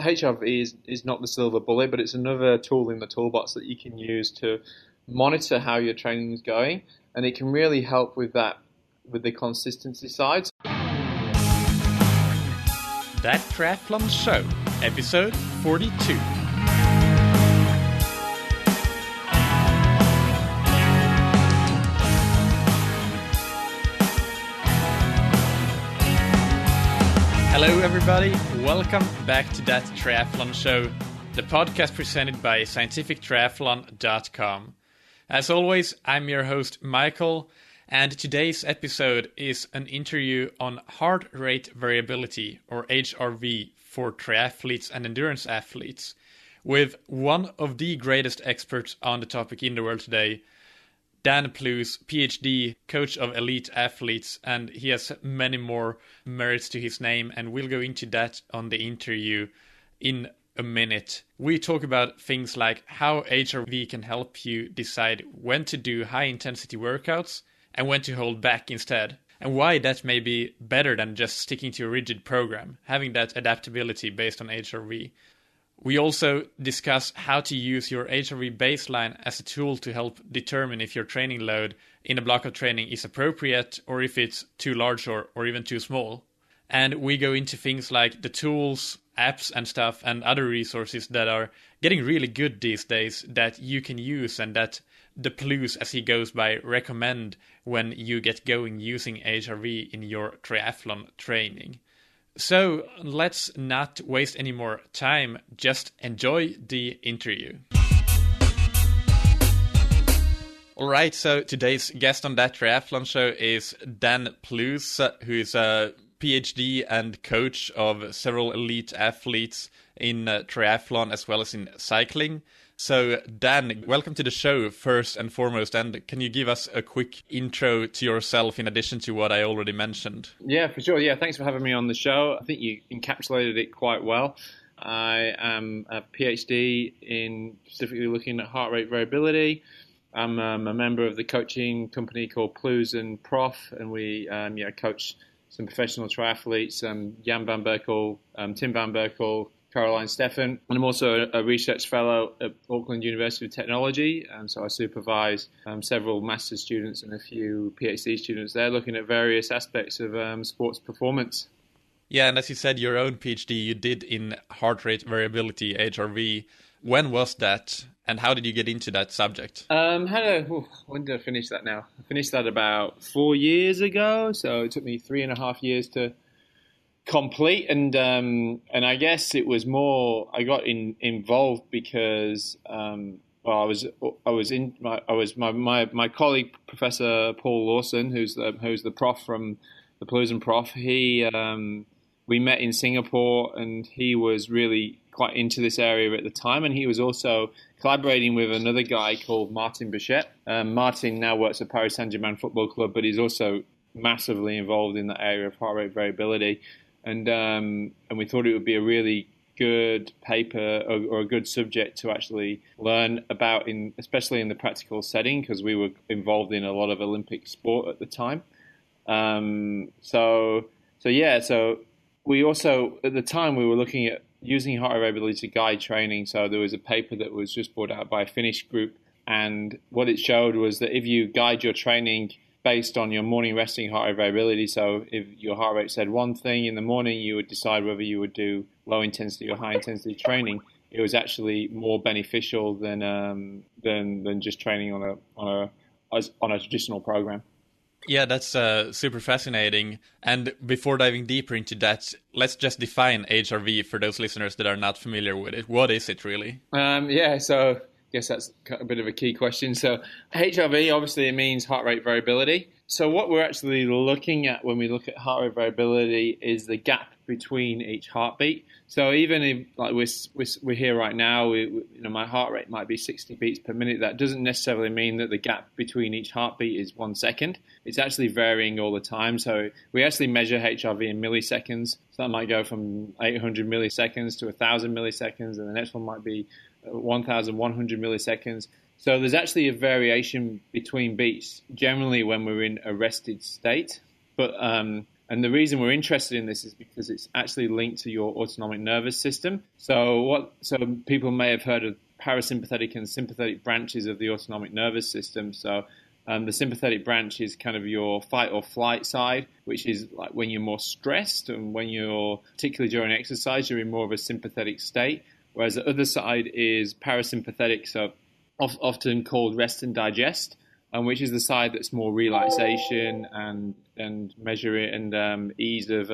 HRV is not the silver bullet, but it's another tool in the toolbox that you can use to monitor how your training is going, and it can really help with that, with the consistency side. That Triathlon Show, episode 42. Hello everybody, welcome back to That Triathlon Show, the podcast presented by scientifictriathlon.com. As always, I'm your host Michael, and today's episode is an interview on heart rate variability, or HRV, for triathletes and endurance athletes, with one of the greatest experts on the topic in the world today, Dan Plews, PhD, coach of elite athletes, and he has many more merits to his name, and we'll go into that on the interview in a minute. We talk about things like how HRV can help you decide when to do high-intensity workouts and when to hold back instead, and why that may be better than just sticking to a rigid program, having that adaptability based on HRV. We also discuss how to use your HRV baseline as a tool to help determine if your training load in a block of training is appropriate or if it's too large or even too small. And we go into things like the tools, apps and stuff and other resources that are getting really good these days that you can use and that the Plews, as he goes by, recommend when you get going using HRV in your triathlon training. So let's not waste any more time, just enjoy the interview. Alright, so today's guest on That Triathlon Show is Dan Plews, who is a PhD and coach of several elite athletes in triathlon as well as in cycling. So Dan, welcome to the show first and foremost, and can you give us a quick intro to yourself in addition to what I already mentioned? Yeah, for sure. Yeah, thanks for having me on the show. I think you encapsulated it quite well. I am a PhD in specifically looking at heart rate variability. I'm a member of the coaching company called Plews and Prof, and we coach some professional triathletes, Jan van Berkel, Tim van Berkel, Caroline Steffen, and I'm also a research fellow at Auckland University of Technology, so I supervise several master's students and a few PhD students there looking at various aspects of sports performance. Yeah, and as you said, your own PhD you did in heart rate variability, HRV. When was that, and how did you get into that subject? When did I finish that now? I finished that about 4 years ago, so it took me 3.5 years to complete, and I guess it was more I got involved because my colleague Professor Paul Lawson, who's the prof from the Plews and Prof. We met in Singapore, and he was really quite into this area at the time, and he was also collaborating with another guy called Martin Bichette. Martin now works at Paris Saint-Germain Football Club, but he's also massively involved in the area of heart rate variability. And we thought it would be a really good paper or a good subject to actually learn about, especially in the practical setting, because we were involved in a lot of Olympic sport at the time. So we also, at the time, we were looking at using heart rate variability to guide training. So there was a paper that was just brought out by a Finnish group, and what it showed was that if you guide your training based on your morning resting heart rate variability. So if your heart rate said one thing in the morning, you would decide whether you would do low intensity or high intensity training. It was actually more beneficial than just training on a traditional program. Yeah, that's super fascinating. And before diving deeper into that, let's just define HRV for those listeners that are not familiar with it. What is it really? So I guess that's a bit of a key question. So HRV, obviously it means heart rate variability. So what we're actually looking at when we look at heart rate variability is the gap between each heartbeat. So even if like we're here right now, my heart rate might be 60 beats per minute. That doesn't necessarily mean that the gap between each heartbeat is 1 second. It's actually varying all the time. So we actually measure HRV in milliseconds. So that might go from 800 milliseconds to 1,000 milliseconds, and the next one might be 1,100 milliseconds. So there's actually a variation between beats, generally when we're in a rested state. But And the reason we're interested in this is because it's actually linked to your autonomic nervous system. So people may have heard of parasympathetic and sympathetic branches of the autonomic nervous system. So the sympathetic branch is kind of your fight or flight side, which is like when you're more stressed, and when you're, particularly during exercise, you're in more of a sympathetic state. Whereas the other side is parasympathetic, so often called rest and digest, which is the side that's more relaxation and measure it and ease of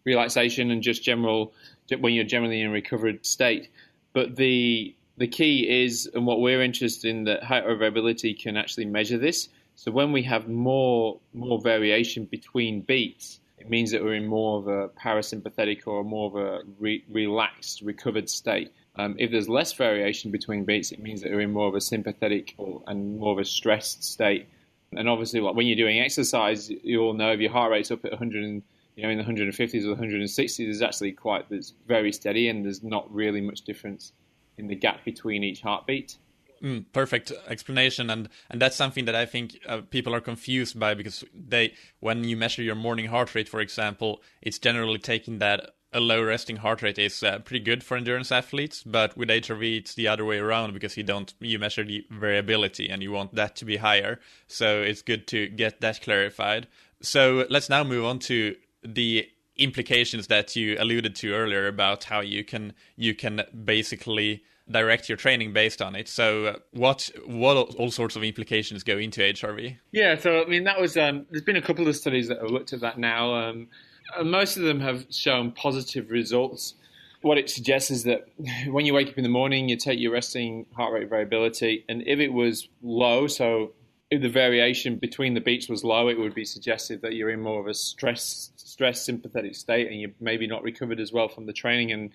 relaxation and just general when you're generally in a recovered state. But the key is, and what we're interested in, that height variability can actually measure this. So when we have more variation between beats, it means that we're in more of a parasympathetic or more of a relaxed, recovered state. If there's less variation between beats, it means that we're in more of a sympathetic and more of a stressed state. And obviously, like when you're doing exercise, you all know if your heart rate's up at 100, in the 150s or 160s, it's very steady, and there's not really much difference in the gap between each heartbeat. Perfect explanation, and that's something that I think people are confused by, because when you measure your morning heart rate, for example, it's generally taken that a low resting heart rate is pretty good for endurance athletes, but with HRV it's the other way around, because you measure the variability and you want that to be higher. So it's good to get that clarified. So let's now move on to the implications that you alluded to earlier about how you can basically direct your training based on it. So what all sorts of implications go into HRV? Yeah, so I mean that was there's been a couple of studies that have looked at that now. Most of them have shown positive results. What it suggests is that when you wake up in the morning, you take your resting heart rate variability, and if it was low, so if the variation between the beats was low, it would be suggestive that you're in more of a stress sympathetic state, and you're maybe not recovered as well from the training, and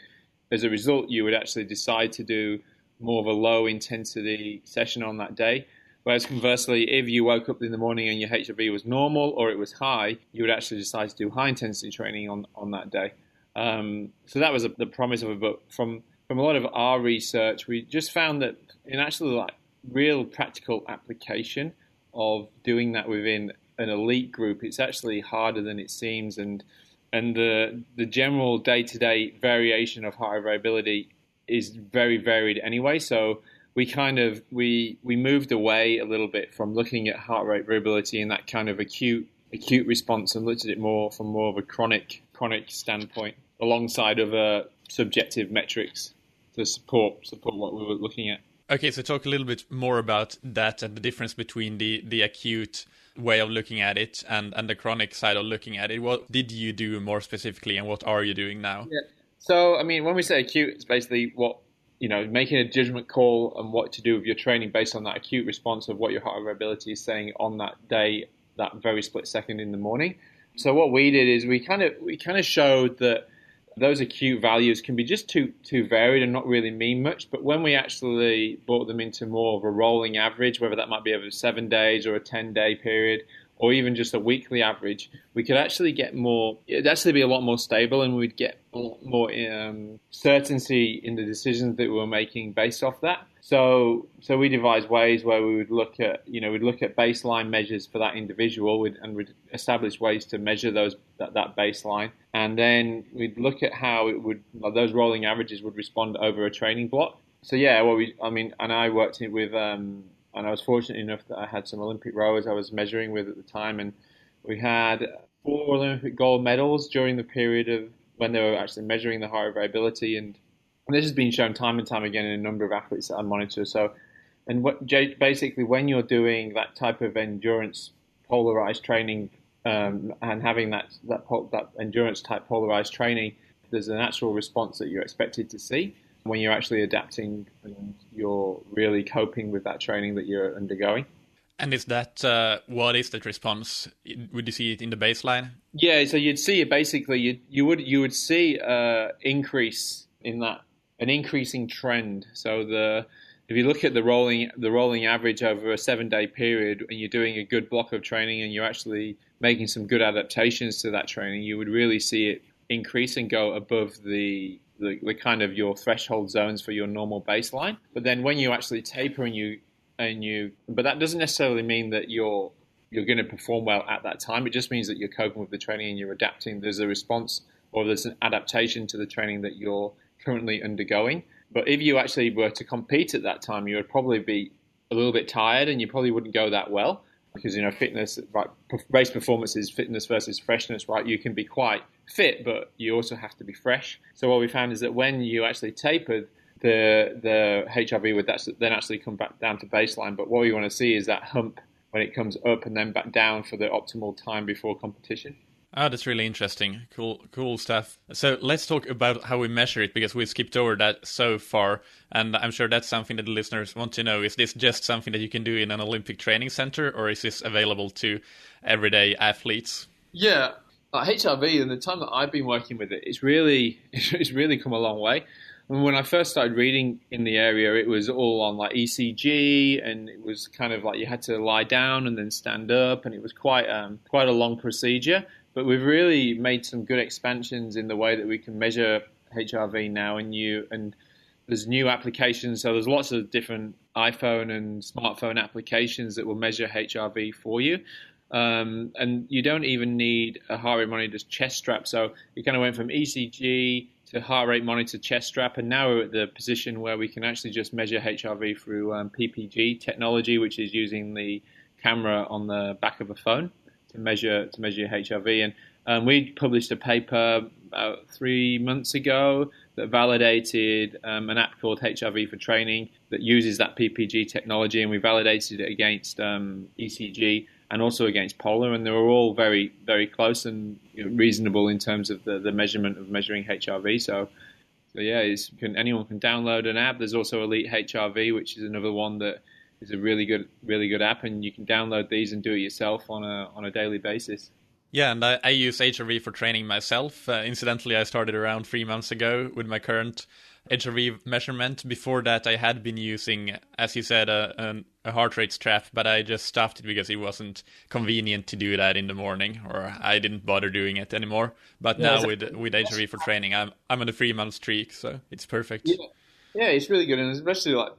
as a result, you would actually decide to do more of a low intensity session on that day. Whereas conversely, if you woke up in the morning and your HRV was normal or it was high, you would actually decide to do high intensity training on that day. So that was the promise of it. But from a lot of our research, we just found that in actually like real practical application of doing that within an elite group, it's actually harder than it seems. And the general day-to-day variation of heart rate variability is very varied anyway. So we moved away a little bit from looking at heart rate variability in that kind of acute response, and looked at it more from more of a chronic standpoint, alongside of subjective metrics to support what we were looking at. Okay, so talk a little bit more about that and the difference between the acute way of looking at it and the chronic side of looking at it. What did you do more specifically, and what are you doing now? Yeah. So, I mean, when we say acute, it's basically making a judgment call on what to do with your training based on that acute response of what your heart rate variability is saying on that day, that very split second in the morning. So what we did is we kind of showed that those acute values can be just too varied and not really mean much. But when we actually brought them into more of a rolling average, whether that might be over 7 days or a 10-day period, or even just a weekly average, we could actually get it'd actually be a lot more stable, and we'd get a lot more certainty in the decisions that we were making based off that. So we devised ways where we would look at baseline measures for that individual, and we'd establish ways to measure that baseline, and then we'd look at how those rolling averages would respond over a training block. So yeah, and I worked with. And I was fortunate enough that I had some Olympic rowers I was measuring with at the time, and we had 4 Olympic gold medals during the period of when they were actually measuring the heart rate variability, and this has been shown time and time again in a number of athletes that I monitor. So, basically, when you're doing that type of endurance polarized training and having that endurance type polarized training, there's a natural response that you're expected to see when you're actually adapting and you're really coping with that training that you're undergoing. And is that what is that response? Would you see it in the baseline? Yeah, so you'd see it basically. You would see increase in that, an increasing trend. So if you look at the rolling average over a 7-day period, and you're doing a good block of training and you're actually making some good adaptations to that training, you would really see it increase and go above the kind of your threshold zones for your normal baseline. But then when you actually taper but that doesn't necessarily mean that you're you're going to perform well at that time. It just means that you're coping with the training and you're adapting. There's a response or there's an adaptation to the training that you're currently undergoing. But if you actually were to compete at that time, you would probably be a little bit tired and you probably wouldn't go that well because, fitness, right, race performance is fitness versus freshness, right? You can be quite fit, but you also have to be fresh. So what we found is that when you actually tapered, the HRV would then actually come back down to baseline. But what we want to see is that hump when it comes up and then back down for the optimal time before competition. Oh, that's really interesting. Cool stuff. So let's talk about how we measure it, because we skipped over that so far, and I'm sure that's something that the listeners want to know. Is this just something that you can do in an Olympic training center, or is this available to everyday athletes? Yeah, HRV, and the time that I've been working with it, it's really come a long way. When I first started reading in the area, it was all on like ECG, and it was kind of like you had to lie down and then stand up, and it was quite a long procedure. But we've really made some good expansions in the way that we can measure HRV now, and there's new applications. So there's lots of different iPhone and smartphone applications that will measure HRV for you. And you don't even need a heart rate monitor chest strap. So it kind of went from ECG to heart rate monitor chest strap, and now we're at the position where we can actually just measure HRV through PPG technology, which is using the camera on the back of a phone to measure your HRV. And we published a paper about 3 months ago that validated an app called HRV for Training that uses that PPG technology, and we validated it against ECG and also against Polar, and they were all very, very close and reasonable in terms of the measurement of measuring HRV. So yeah, anyone can download an app. There's also Elite HRV, which is another one that is a really good app, and you can download these and do it yourself on a daily basis. Yeah, and I use HRV for training myself. Incidentally, I started around 3 months ago with my current HRV measurement. Before that, I had been using, as you said, a heart rate strap, but I just stopped it because it wasn't convenient to do that in the morning, or I didn't bother doing it anymore. But now with HRV for training, I'm on a 3-month streak, so it's perfect. Yeah, it's really good, and especially like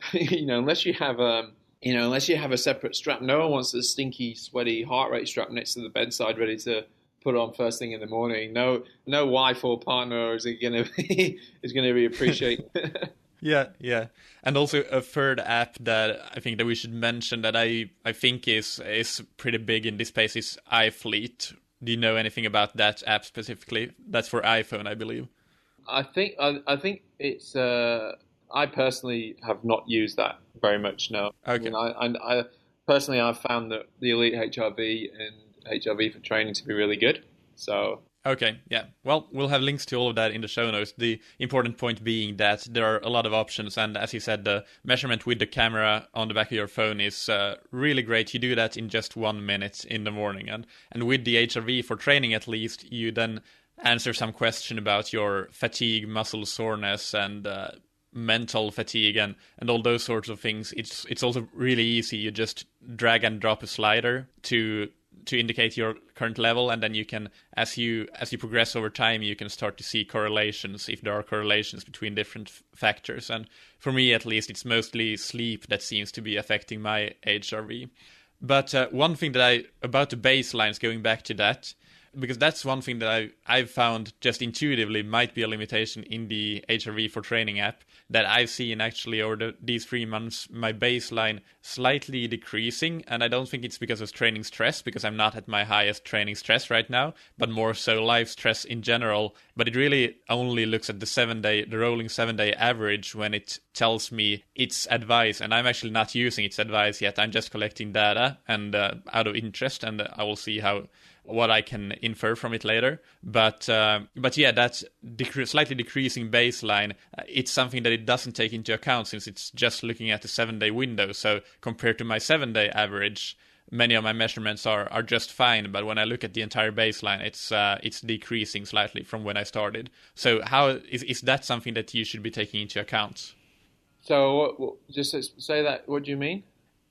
unless you have a separate strap, no one wants a stinky, sweaty heart rate strap next to the bedside ready to put on first thing in the morning. No wife or partner is going to be appreciating. Yeah. And also a third app that I think that we should mention that I think is pretty big in this space is iFleet. Do you know anything about that app specifically? That's for iPhone, I believe. I think it's. I personally have not used that very much. No. Okay. I personally, I've found that the Elite HRV and HRV for Training to be really good. So. Okay, yeah. Well, we'll have links to all of that in the show notes. The important point being that there are a lot of options, and as you said, the measurement with the camera on the back of your phone is really great. You do that in just 1 minute in the morning, and with the HRV for Training at least, you then answer some question about your fatigue, muscle soreness, and mental fatigue and all those sorts of things. It's also really easy. You just drag and drop a slider to indicate your current level, and then you can, as you progress over time, you can start to see correlations, if there are correlations between different factors. And for me, at least, it's mostly sleep that seems to be affecting my HRV. But one thing that about the baselines, going back to that, because that's one thing that I've found just intuitively might be a limitation in the HRV for Training app, that I've seen actually over these 3 months, my baseline slightly decreasing. And I don't think it's because of training stress, because I'm not at my highest training stress right now, but more so life stress in general. But it really only looks at the rolling 7-day average when it tells me its advice. And I'm actually not using its advice yet. I'm just collecting data and out of interest, and I will see what I can infer from it later. But yeah, that slightly decreasing baseline, it's something that it doesn't take into account, since it's just looking at the 7-day window. So compared to my 7-day average, many of my measurements are just fine. But when I look at the entire baseline, it's decreasing slightly from when I started. So how is that something that you should be taking into account? So just say that. What do you mean?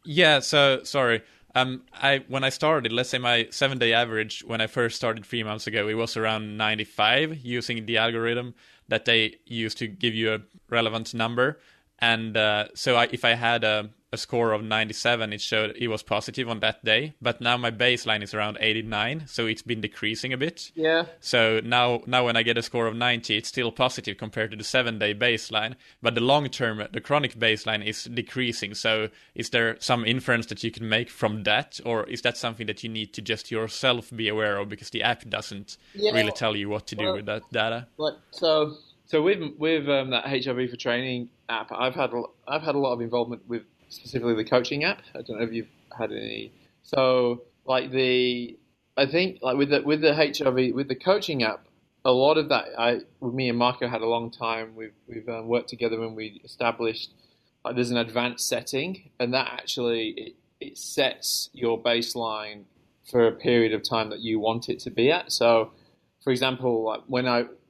Yeah. So sorry. When I started, let's say my 7-day average when I first started 3 months ago, it was around 95 using the algorithm that they use to give you a relevant number. And so if I had a a score of 97, it showed it was positive on that day. But now my baseline is around 89, so it's been decreasing a bit. Yeah. So now when I get a score of 90, it's still positive compared to the 7-day baseline. But the long-term, the chronic baseline is decreasing. So is there some inference that you can make from that? Or is that something that you need to just yourself be aware of because the app doesn't really tell you what to do with that data? So with that HRV for training app, I've had a lot of involvement with specifically the coaching app. I don't know if you've had any. So I think with the HRV with the coaching app, a lot of that with me and Marco had a long time. We've worked together and we established there's an advanced setting, and that actually it sets your baseline for a period of time that you want it to be at. So, for example,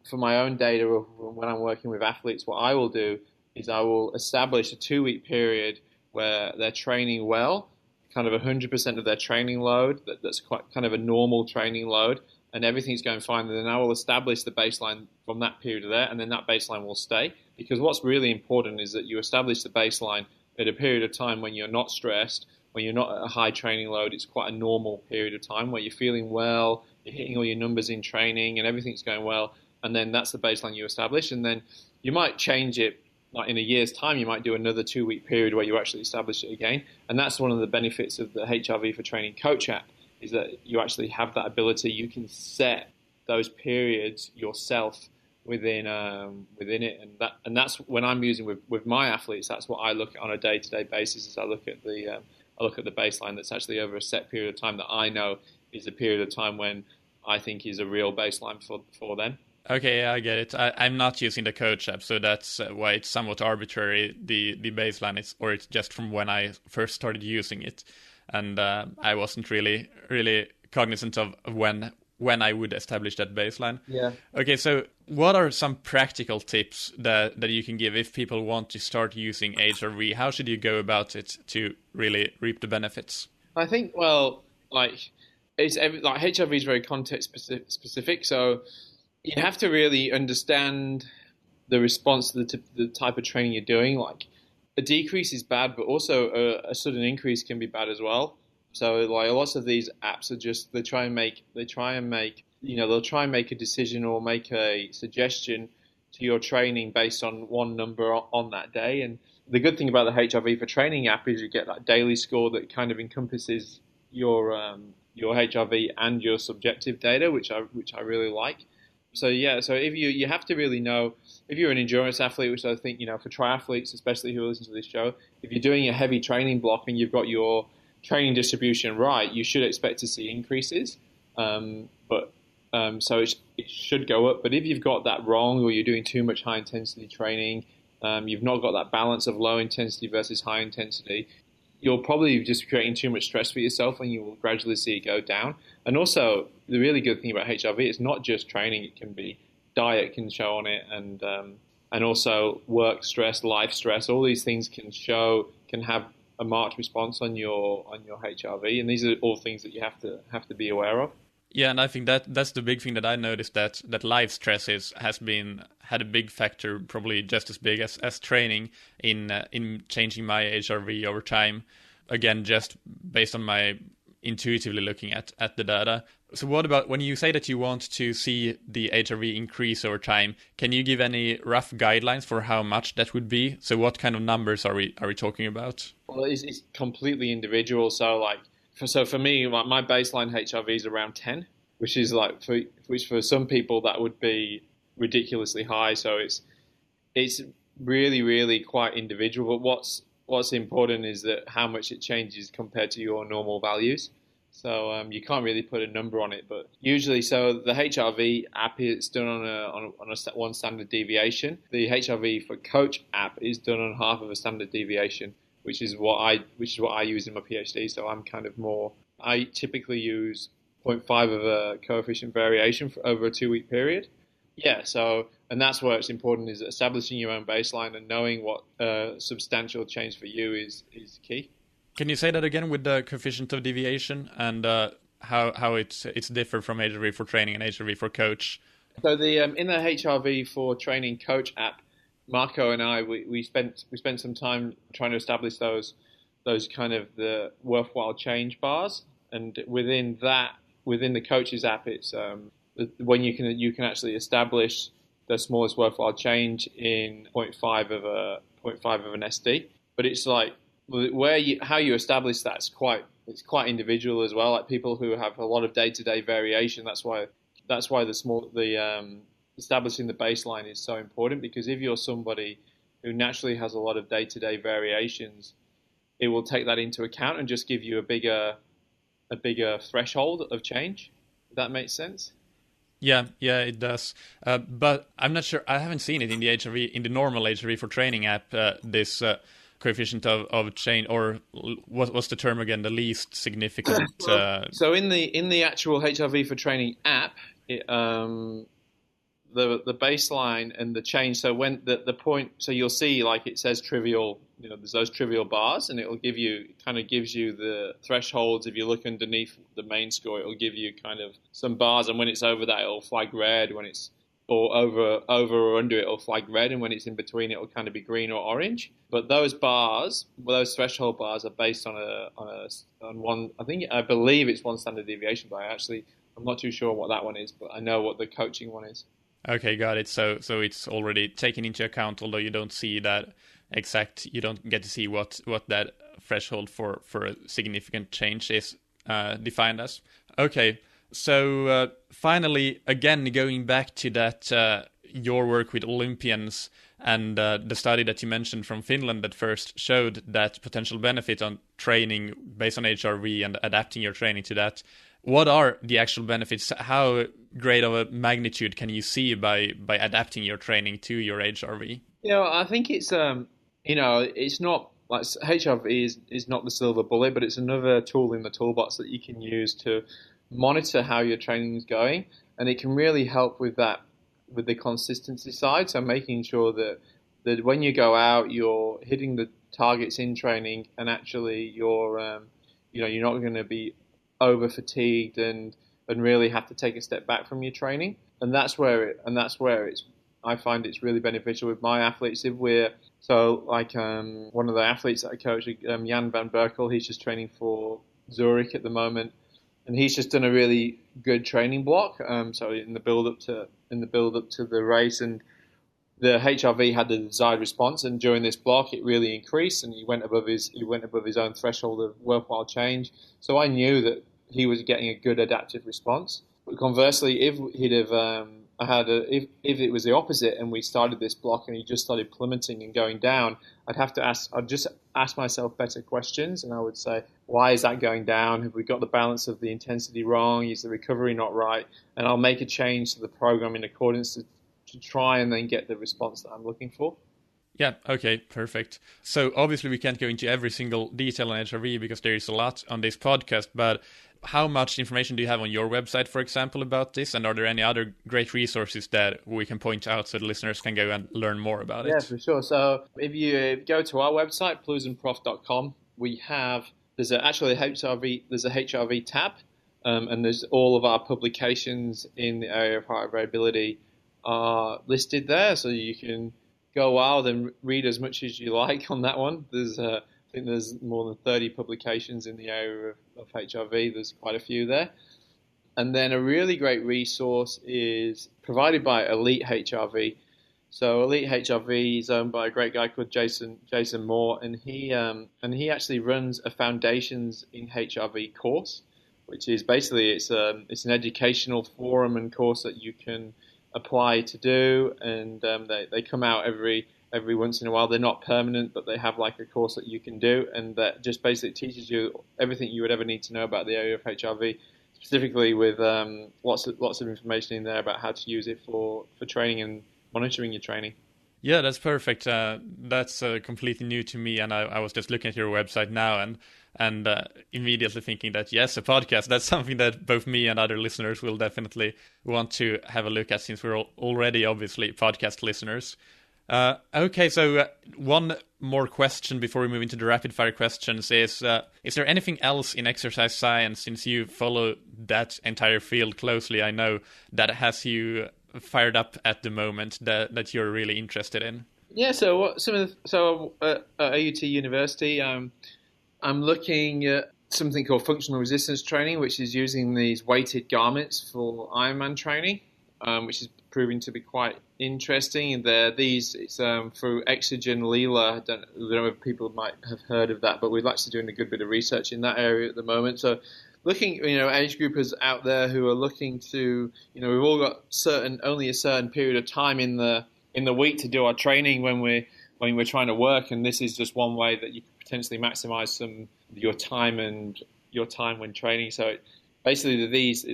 for my own data, or when I'm working with athletes, what I will do is I will establish a 2-week period where they're training well, kind of 100% of their training load. That's quite kind of a normal training load, and everything's going fine. And then I will establish the baseline from that period of there, and then that baseline will stay. Because what's really important is that you establish the baseline at a period of time when you're not stressed, when you're not at a high training load. It's quite a normal period of time where you're feeling well, you're hitting all your numbers in training, and everything's going well. And then that's the baseline you establish. And then you might change it, like in a year's time, you might do another 2-week period where you actually establish it again. And that's one of the benefits of the HRV for Training Coach app, is that you actually have that ability. You can set those periods yourself within it. And that's when I'm using with my athletes, that's what I look at on a day-to-day basis. Is I look at the baseline that's actually over a set period of time that I know is a period of time when I think is a real baseline for them. Okay, yeah, I get it. I'm not using the coach app, so that's why it's somewhat arbitrary, the baseline, it's just from when I first started using it. And I wasn't really cognizant of when I would establish that baseline. Yeah. Okay, so what are some practical tips that you can give if people want to start using HRV? How should you go about it to really reap the benefits? I think, HRV is very context specific, so you have to really understand the response to the type of training you're doing. Like a decrease is bad, but also a sudden increase can be bad as well. So like lots of these apps are just they'll try and make a decision or make a suggestion to your training based on one number on that day. And the good thing about the HRV for Training app is you get that daily score that kind of encompasses your HRV and your subjective data, which I really like. So if you have to really know, if you're an endurance athlete, which I think, for triathletes, especially who listen to this show, if you're doing a heavy training block and you've got your training distribution right, you should expect to see increases. So it should go up. But if you've got that wrong, or you're doing too much high intensity training, you've not got that balance of low intensity versus high intensity, you'll probably just creating too much stress for yourself, and you will gradually see it go down. And also, the really good thing about HRV, it's not just training; it can be diet can show on it, and also work stress, life stress. All these things can have a marked response on your HRV, and these are all things that you have to be aware of. Yeah, and I think that's the big thing that I noticed, that life stress had a big factor, probably just as big as training in changing my HRV over time. Again, just based on my intuitively looking at the data. So what about when you say that you want to see the HRV increase over time? Can you give any rough guidelines for how much that would be? So what kind of numbers are we talking about? Well, it's completely individual. So for me, my baseline HRV is around 10, which is which for some people that would be ridiculously high. So it's really, really quite individual. But what's important is that how much it changes compared to your normal values. So you can't really put a number on it, but usually, so the HRV app is done on one standard deviation. The HRV for Coach app is done on half of a standard deviation, which is what I use in my PhD. So I'm kind of I typically use 0.5 of a coefficient variation for over a 2-week period. Yeah, and that's where it's important, is establishing your own baseline and knowing what substantial change for you is key. Can you say that again with the coefficient of deviation and how it's different from HRV for Training and HRV for Coach? So in the HRV for Training Coach app, Marco and I we spent some time trying to establish those those kind of the worthwhile change bars, and within the coach's app, it's when you can actually establish the smallest worthwhile change in zero point 0.5 of an SD. But it's like how you establish that is it's quite individual as well. Like people who have a lot of day-to-day variation, that's why establishing the baseline is so important, because if you're somebody who naturally has a lot of day-to-day variations, it will take that into account and just give you a bigger threshold of change. If that makes sense? Yeah, it does. But I'm not sure. I haven't seen it in the HRV, in the normal HRV for training app. This coefficient of change, or what's the term again? The least significant. So in the actual HRV for training app, the baseline and the change. So when the point, so you'll see like it says trivial. There's those trivial bars, and it gives you the thresholds. If you look underneath the main score, it'll give you kind of some bars, and when it's over that, it'll flag red. When it's over or under it, it'll flag red, and when it's in between, it'll kind of be green or orange. But those bars, those threshold bars, are based on one. I believe it's one standard deviation, but I'm not too sure what that one is, but I know what the coaching one is. Okay, got it. So it's already taken into account, although you don't see that exact. You don't get to see what that threshold for a significant change is defined as. Okay, so finally, again, going back to that your work with Olympians and the study that you mentioned from Finland that first showed that potential benefit on training based on HRV and adapting your training to that. What are the actual benefits? How great of a magnitude can you see by adapting your training to your HRV? I think it's it's not like HRV is not the silver bullet, but it's another tool in the toolbox that you can use to monitor how your training is going, and it can really help with the consistency side. So making sure that when you go out, you're hitting the targets in training, and actually you're not going to be over fatigued and really have to take a step back from your training. And that's where I find it's really beneficial with my athletes. If we're one of the athletes that I coach, Jan van Berkel, he's just training for Zurich at the moment, and he's just done a really good training block. So in the build up to the race, and the HRV had the desired response, and during this block it really increased, and he went above his own threshold of worthwhile change. So I knew that he was getting a good adaptive response. But conversely, if it was the opposite and we started this block and he just started plummeting and going down, I'd just ask myself better questions, and I would say, why is that going down? Have we got the balance of the intensity wrong? Is the recovery not right? And I'll make a change to the program in accordance to try and then get the response that I'm looking for. Yeah, okay, perfect. So obviously we can't go into every single detail on HRV because there is a lot on this podcast, but how much information do you have on your website, for example, about this? And are there any other great resources that we can point out so the listeners can go and learn more about it? Yeah, for sure. So if you go to our website, plewsandprof.com, there's a HRV tab, and there's all of our publications in the area of heart variability are listed there, so you can go wild and read as much as you like on that one. I think there's more than 30 publications in the area of HRV. There's quite a few there. And then a really great resource is provided by Elite HRV. So Elite HRV is owned by a great guy called Jason Moore, and he actually runs a Foundations in HRV course, which is basically it's an educational forum and course that you can apply to do, and they come out every once in a while. They're not permanent, but they have like a course that you can do, and that just basically teaches you everything you would ever need to know about the area of HRV, specifically with lots of information in there about how to use it for training and monitoring your training. Yeah, that's perfect. That's completely new to me, and I was just looking at your website now and immediately thinking that, yes, a podcast, that's something that both me and other listeners will definitely want to have a look at, since we're already obviously podcast listeners. Okay, so one more question before we move into the rapid fire questions is there anything else in exercise science, since you follow that entire field closely, I know, that has you fired up at the moment that you're really interested in? Yeah, so at AUT University, I'm looking at something called functional resistance training, which is using these weighted garments for Ironman training, which is proving to be quite interesting. And it's through Exogen Leela. I don't know if people might have heard of that, but we're actually doing a good bit of research in that area at the moment. So looking, age groupers out there who are looking to, we've all got only a certain period of time in the week to do our training when we're trying to work, and this is just one way that you can potentially maximize your time when training. So basically,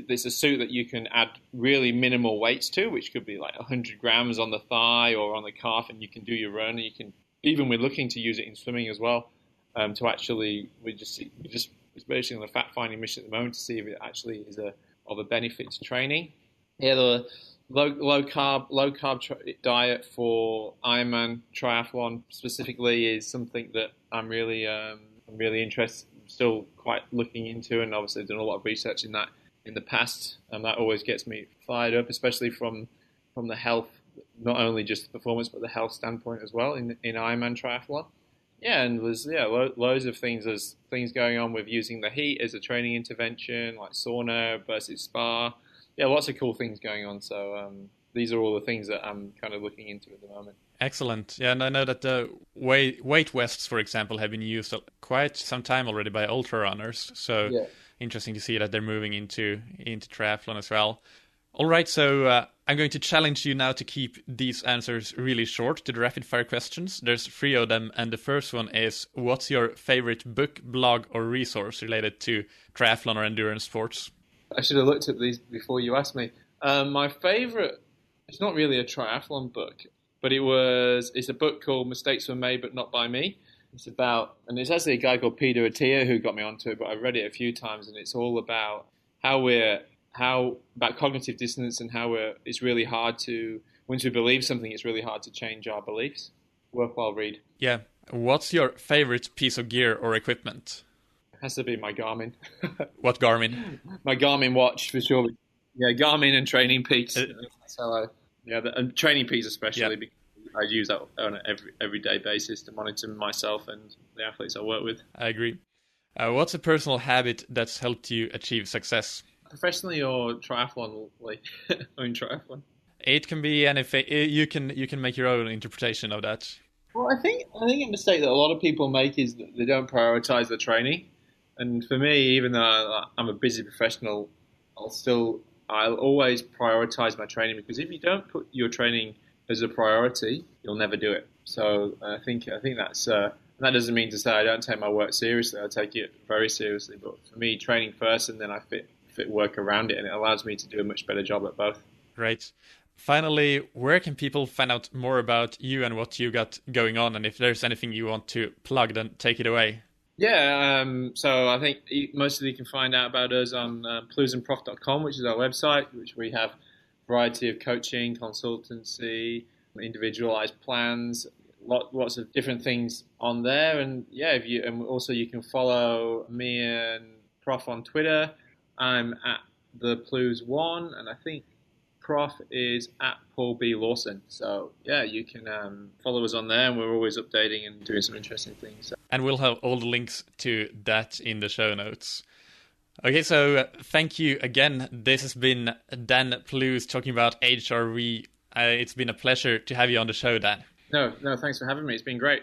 there's a suit that you can add really minimal weights to, which could be like 100 grams on the thigh or on the calf, and you can do your run. And you can, even we're looking to use it in swimming as well. To actually, it's basically on a fact finding mission at the moment to see if it actually is of a benefit to training. Yeah, the low carb diet for Ironman triathlon specifically is something that I'm really interested. Still quite looking into, and obviously I've done a lot of research in that in the past, and that always gets me fired up, especially from the health, not only just the performance but the health standpoint as well in Ironman triathlon. Yeah, and there's loads of things. There's things going on with using the heat as a training intervention, like sauna versus spa. Yeah, lots of cool things going on. So these are all the things that I'm kind of looking into at the moment. Excellent. Yeah, and I know that the weight vests, for example, have been used quite some time already by ultra runners. So interesting to see that they're moving into triathlon as well. All right, so I'm going to challenge you now to keep these answers really short to the rapid fire questions. There's 3 of them, and the first one is, what's your favorite book, blog, or resource related to triathlon or endurance sports? I should have looked at these before you asked me. My favorite, it's not really a triathlon book, but it's a book called Mistakes Were Made But Not By Me. It's actually a guy called Peter Attia who got me onto it, but I've read it a few times, and it's all about about cognitive dissonance and it's really hard to, once we believe something, it's really hard to change our beliefs. Worthwhile read. Yeah. What's your favorite piece of gear or equipment? It has to be my Garmin. What Garmin? My Garmin watch, for sure. Yeah, Garmin and Training Peaks. And Training Peaks especially, because I use that on an everyday basis to monitor myself and the athletes I work with. I agree. What's a personal habit that's helped you achieve success? Professionally or triathlon, or in triathlon? It can be anything. You can make your own interpretation of that. Well, I think a mistake that a lot of people make is that they don't prioritize their training. And for me, even though I'm a busy professional, I'll always prioritize my training, because if you don't put your training as a priority, you'll never do it. So I think that's that doesn't mean to say I don't take my work seriously. I take it very seriously. But for me, training first, and then I fit work around it, and it allows me to do a much better job at both. Right. Finally, where can people find out more about you and what you got going on? And if there's anything you want to plug, then take it away. Yeah, so I think mostly you can find out about us on plewsandprof.com, which is our website, which we have a variety of coaching, consultancy, individualized plans, lots of different things on there. And and also you can follow me and Prof on Twitter. I'm at the Plews1, and I think Prof is at Paul B. Lawson. So you can follow us on there, and we're always updating and doing some interesting things. So. And we'll have all the links to that in the show notes. Okay, so thank you again. This has been Dan Plews talking about HRV. It's been a pleasure to have you on the show, Dan. No, thanks for having me. It's been great.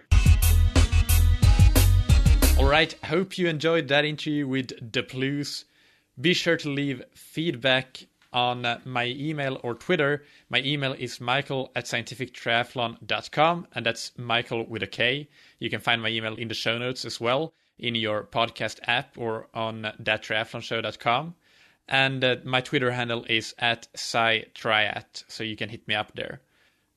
All right, hope you enjoyed that interview with the Plews. Be sure to leave feedback on my email or Twitter. My email is michael@scientifictriathlon.com, and that's Michael with a K. You can find my email in the show notes as well, in your podcast app or on thattriathlonshow.com. And my Twitter handle is @SciTriat, so you can hit me up there.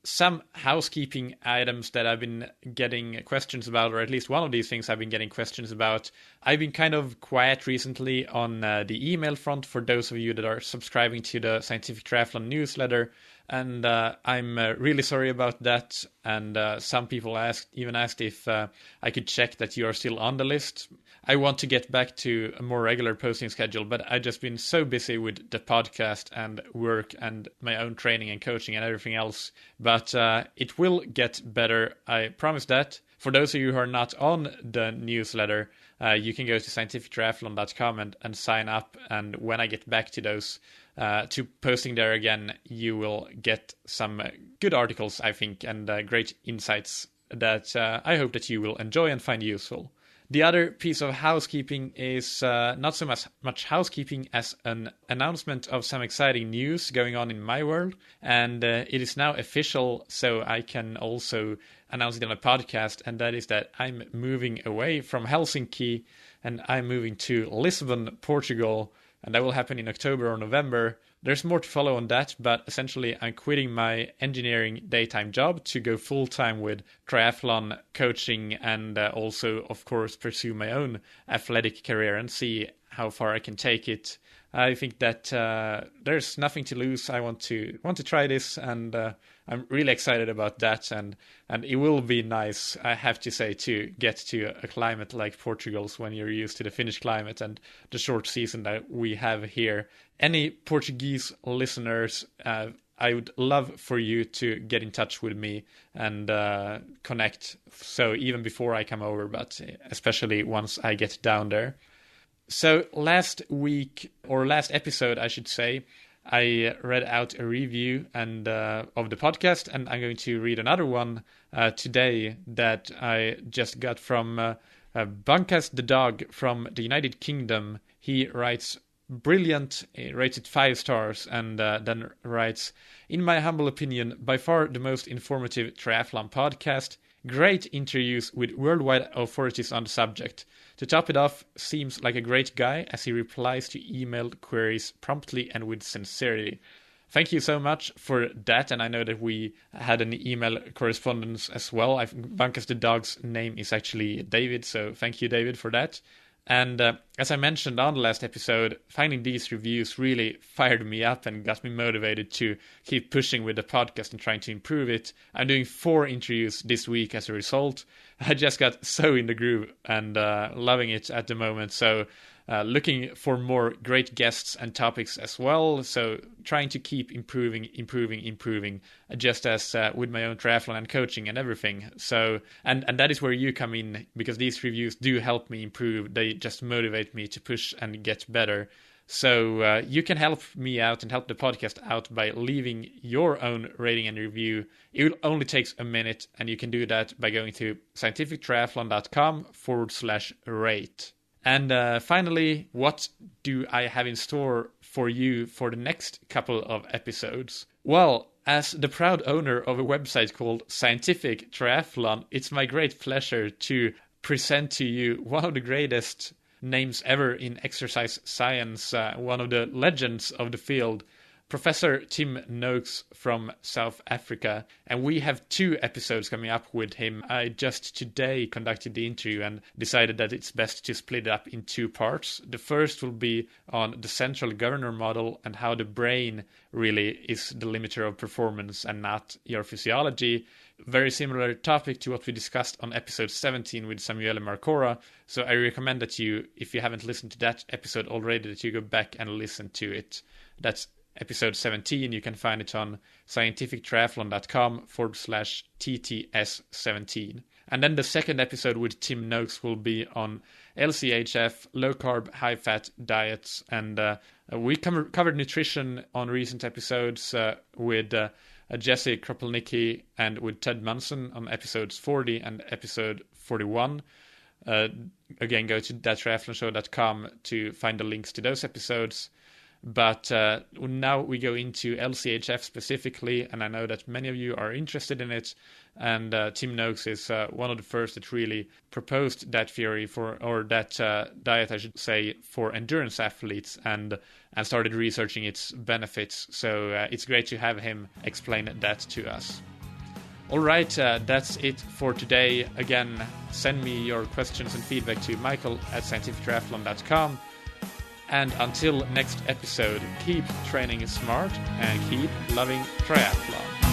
Some housekeeping items that I've been getting questions about, or at least one of these things I've been getting questions about. I've been kind of quiet recently on the email front for those of you that are subscribing to the Scientific Triathlon newsletter, and I'm really sorry about that. And some people even asked if I could check that you are still on the list. I want to get back to a more regular posting schedule, but I've just been so busy with the podcast and work and my own training and coaching and everything else. But it will get better, I promise that. For those of you who are not on the newsletter, you can go to scientifictriathlon.com and sign up. And when I get back to those, to posting there again, you will get some good articles, I think, and great insights that I hope that you will enjoy and find useful. The other piece of housekeeping is not so much housekeeping as an announcement of some exciting news going on in my world. And it is now official, so I can also announce it on a podcast. And that is that I'm moving away from Helsinki and I'm moving to Lisbon, Portugal. And that will happen in October or November. There's more to follow on that, but essentially I'm quitting my engineering daytime job to go full-time with triathlon coaching and also, of course, pursue my own athletic career and see how far I can take it. I think that there's nothing to lose. I want to try this, and I'm really excited about that. And it will be nice, I have to say, to get to a climate like Portugal's when you're used to the Finnish climate and the short season that we have here. Any Portuguese listeners, I would love for you to get in touch with me and connect. So even before I come over, but especially once I get down there. So last episode, I should say, I read out a review of the podcast, and I'm going to read another one today that I just got from Bunkas the dog from the United Kingdom. He writes, brilliant, rated 5 stars, and then writes, in my humble opinion, by far the most informative triathlon podcast. Great interviews with worldwide authorities on the subject. To top it off, seems like a great guy as he replies to emailed queries promptly and with sincerity. Thank you so much for that, and I know that we had an email correspondence as well. Bunkas the dog's name is actually David, so thank you, David, for that. And as I mentioned on the last episode, finding these reviews really fired me up and got me motivated to keep pushing with the podcast and trying to improve it. I'm doing 4 interviews this week as a result. I just got so in the groove and loving it at the moment. So looking for more great guests and topics as well. So trying to keep improving, just as with my own triathlon and coaching and everything. So, and that is where you come in, because these reviews do help me improve. They just motivate me to push and get better. So you can help me out and help the podcast out by leaving your own rating and review. It only takes a minute, and you can do that by going to scientifictriathlon.com/rate. And finally, what do I have in store for you for the next couple of episodes? Well, as the proud owner of a website called Scientific Triathlon, it's my great pleasure to present to you one of the greatest names ever in exercise science, one of the legends of the field, Professor Tim Noakes from South Africa. And we have 2 episodes coming up with him. I just today conducted the interview and decided that it's best to split it up in 2 parts. The first will be on the central governor model and how the brain really is the limiter of performance and not your physiology. Very similar topic to what we discussed on episode 17 with Samuele Marcora. So I recommend that you, if you haven't listened to that episode already, that you go back and listen to it. That's episode 17. You can find it on scientifictriathlon.com/TTS17. And then the second episode with Tim Noakes will be on LCHF, low carb, high fat diets. And we covered nutrition on recent episodes with Jesse Kropelnicki and with Ted Munson on episodes 40 and episode 41. Again, go to thattriathlonshow.com to find the links to those episodes. But now we go into LCHF specifically, and I know that many of you are interested in it. And Tim Noakes is one of the first that really proposed that theory or that diet, I should say, for endurance athletes and started researching its benefits. So it's great to have him explain that to us. All right, that's it for today. Again, send me your questions and feedback to michael@scientifictriathlon.com. And until next episode, keep training smart and keep loving triathlon.